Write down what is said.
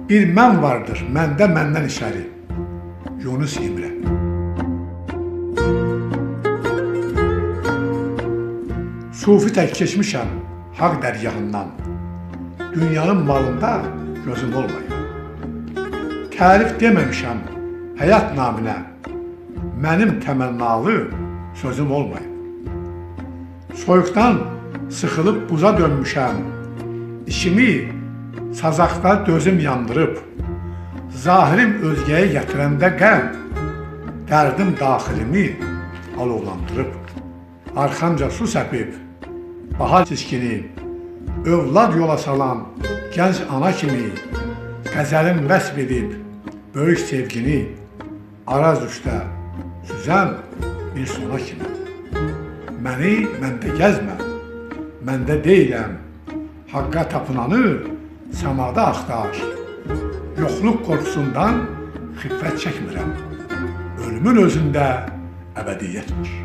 Bir mən vardır, məndə məndən içəri. Yunus Emre. Sufi tək keçmişəm haq dərgahından. Dünyanın malında gözüm olmayıb. Tərif deməmişəm həyat naminə. Mənim təmənnalı sözüm olmayıb. Soyuqdan sıxılıb buza dönmüşəm. İşimi sazaqda dözüm yandırıb. Zahirim özgəyə gətirəndə qəm, dərdim daxilimi alovlandırıb. Arxamca su səpib, bahar çiskini, övlad yola salan gənc ana kimi, qəzəlim vəsb edib böyük sevgini, araz üstə süzən bir sona kimi. Məni məndə gəzmə, məndə deyiləm, haqqa tapınanı səmada axtar. Yoxluq qorxusundan xiffət çəkmirəm, ölümün özündə əbədiyyət var.